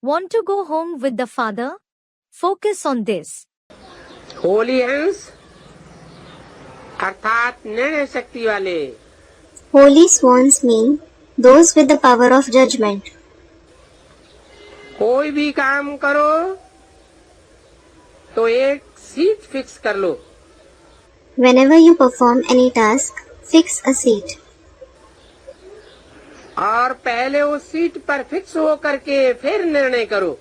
Want to go home with the father? Focus on this. Holi हंस अर्थात निर्णय शक्ति वाले। Holy swans mean those with the power of judgment. कोई भी काम करो तो एक सीट फिक्स कर लो। Whenever you perform any task, fix a seat. और पहले उस सीट पर फिक्स हो करके फिर निर्णय करो।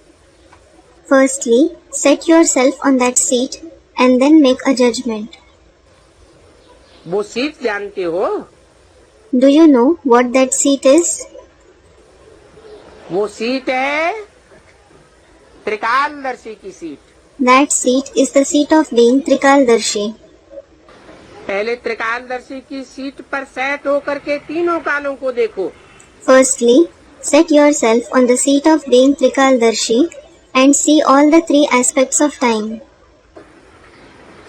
Firstly, set yourself on that seat and then make a judgment. वो सीट जानते हो? Do you know what that seat is? वो सीट है त्रिकालदर्शी की seat. That seat is the seat of being Trikaldarshi. पहले त्रिकालदर्शी की सीट पर सेट हो करके तीनों कालों को देखो। Firstly, set yourself on the seat of being Trikaldarshi and see all the three aspects of time.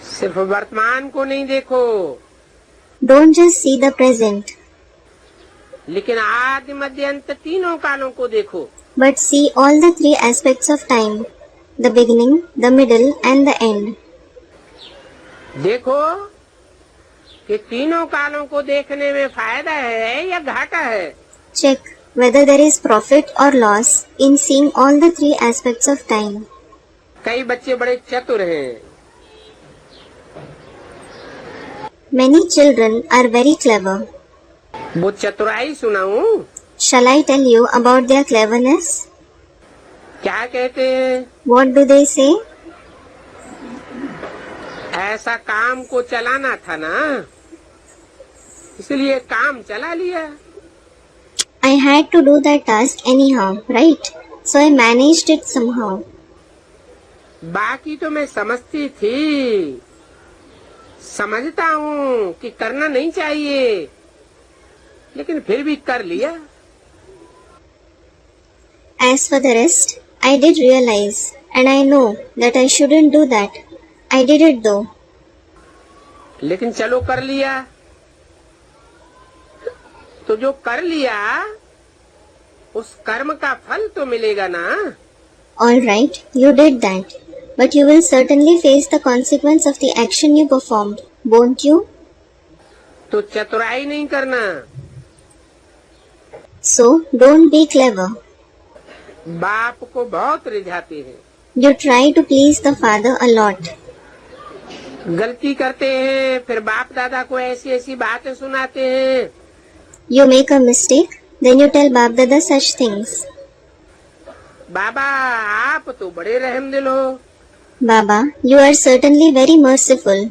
सिर्फ वर्तमान को नहीं देखो, Don't just see the present, लेकिन आदि मध्य अंत तीनों कालों को देखो। but see all the three aspects of time, the beginning, the middle and the end. देखो कि तीनों कालों को देखने में फायदा है या घाटा है। Check whether there is profit or loss in seeing all the three aspects of time. कई बच्चे बड़े चतुर हैं। Many children are very clever. वो चतुराई सुनाऊं? Shall I tell you about their cleverness? क्या कहते हैं? What do they say? ऐसा काम को चलाना था ना, इसलिए काम चला लिया। I had to do that task anyhow, right? So I managed it somehow. बाकी तो मैं समझती थी, समझता हूँ कि करना नहीं चाहिए, लेकिन फिर भी कर लिया। As for the rest, I did realize and I know that I shouldn't do that. I did it though. लेकिन चलो कर लिया, तो जो कर लिया उस कर्म का फल तो मिलेगा ना। All right, you did that. But you will certainly face the consequence of the action you performed, won't you? तो चतुराई नहीं करना। So, don't be clever. बाप को बहुत रिझाते हैं। You try to please the father a lot. गलती करते हैं, फिर बाप दादा को ऐसी ऐसी बातें सुनाते हैं। You make a mistake, then you tell Bap Dada such things. बाबा आप तो बड़े रहमदिल हो। Baba, you are certainly very merciful.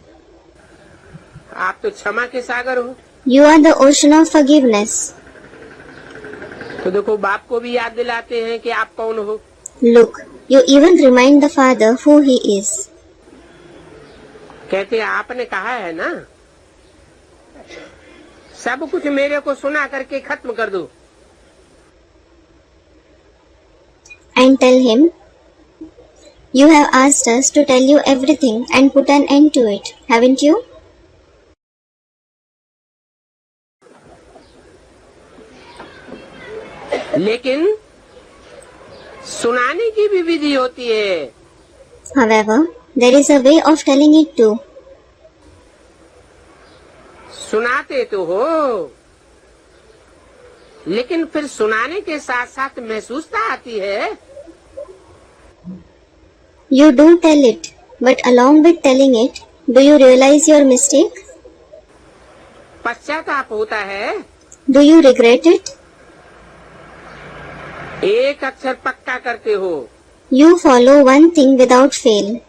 आप तो क्षमा के सागर हो। You are the ocean of forgiveness. तो देखो बाप को भी याद दिलाते हैं कि आप कौन हो। Look, you even remind the father who he is. कहते आपने कहा है ना, सब कुछ मेरे को सुना करके खत्म कर दो। And tell him, you have asked us to tell you everything and put an end to it, haven't you? लेकिन सुनाने की भी विधि होती है। However, there is a way of telling it too. सुनाते तो हो, लेकिन फिर सुनाने के साथ साथ महसूसता आती है। You do tell it, but along with telling it, do you realize your mistake? पश्चाताप होता है। Do you regret it? एक अक्षर पक्का करते हो। You follow one thing without fail.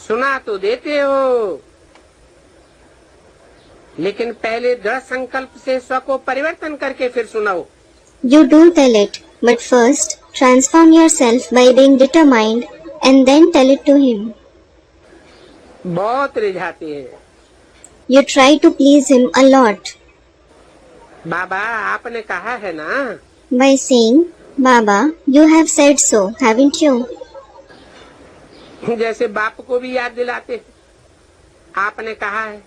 सुना तो देते हो, लेकिन पहले दृढ़ संकल्प से स्व को परिवर्तन करके फिर सुनाओ। You do tell it, but first transform yourself by being determined and then tell it to him. बहुत रिझाते हैं। You try to please him a lot बाबा आपने कहा है ना, by saying, Baba, you have said so, haven't you? जैसे बाप को भी याद दिलाते हैं, आपने कहा है।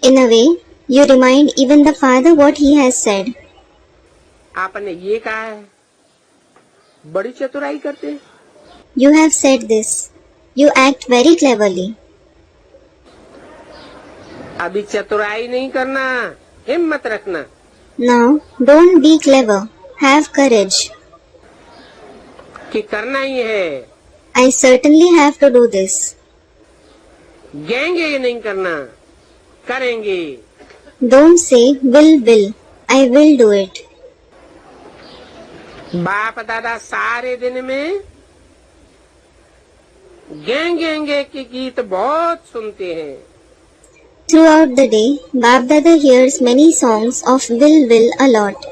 In a way, you remind even the father what he has said. आपने ये कहा है। बड़ी चतुराई करते हैं। You have said this. You act very cleverly. अभी चतुराई नहीं करना, हिम्मत रखना। Now, don't be clever. Have courage. कि करना ही है। I certainly have to do this. गेंगे ये नहीं करना, करेंगे। Don't say will. I will do it. बाप दादा सारे दिन में गेंगे के गीत बहुत सुनते हैं। Throughout the day, Bap Dada hears many songs of will a lot.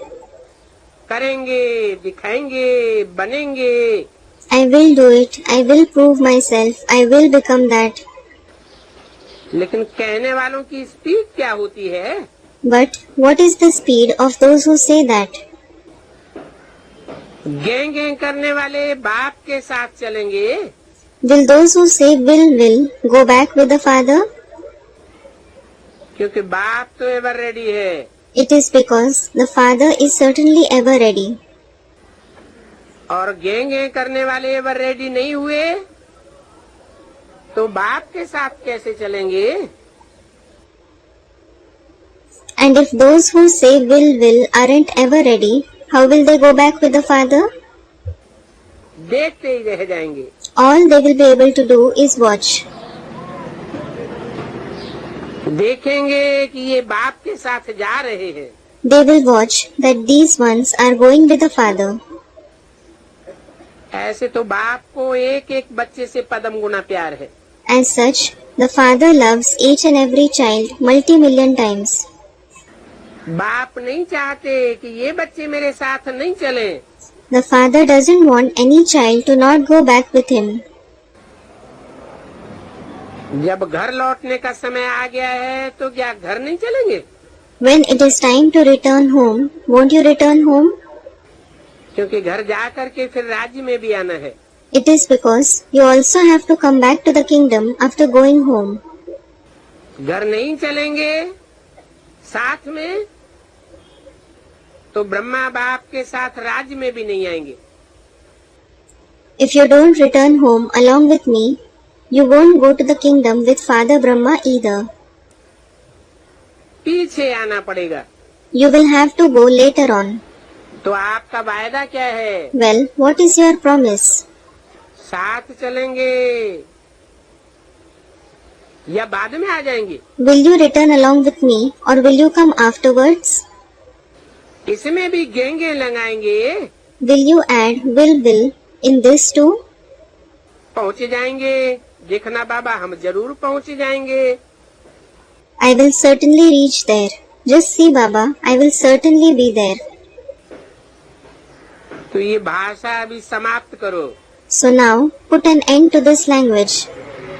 करेंगे, दिखाएंगे, बनेंगे। I will do it. I will prove myself. I will become that. लेकिन कहने वालों की स्पीड क्या होती है? But what is the speed of those who say that? गेंगे करने वाले बाप के साथ चलेंगे। Will those who say will go back with the father? क्योंकि बाप तो एवर रेडी है। It is because the father is certainly ever ready. और गेंगे करने वाले एवर रेडी नहीं हुए तो बाप के साथ कैसे चलेंगे? And if those who say will aren't ever ready, how will they go back with the father? देखते ही रह जाएंगे। All they will be able to do is watch. देखेंगे कि ये बाप के साथ जा रहे हैं। They will watch that these ones are going with the father. ऐसे तो बाप को एक एक बच्चे से पदम गुना प्यार है। As such, the father loves each and every child multi-million times. बाप नहीं चाहते कि ये बच्चे मेरे साथ नहीं चले। The father doesn't want any child to not go back with him. जब घर लौटने का समय आ गया है तो क्या घर नहीं चलेंगे? When it is time to return home, won't you return home? क्योंकि घर जा करके फिर राज्य में भी आना है। It is because you also have to come back to the kingdom after going home. घर नहीं चलेंगे साथ में तो ब्रह्मा बाप के साथ राज्य में भी नहीं आएंगे। If you don't return home along with me, you won't go to the kingdom with Father Brahma either. पीछे आना पड़ेगा। You will have to go later on. तो आपका वायदा क्या है? Well, what is your promise? साथ चलेंगे या बाद में आ जाएंगे? Will you return along with me or will you come afterwards? इसमें भी गेंगे लगाएंगे। Will you add will in this too? पहुँच जाएंगे। देखना बाबा, हम जरूर पहुँच जाएंगे। I will certainly reach there. Just see Baba, I will certainly be there. तो ये भाषा अभी समाप्त करो। So now, put an end to this language.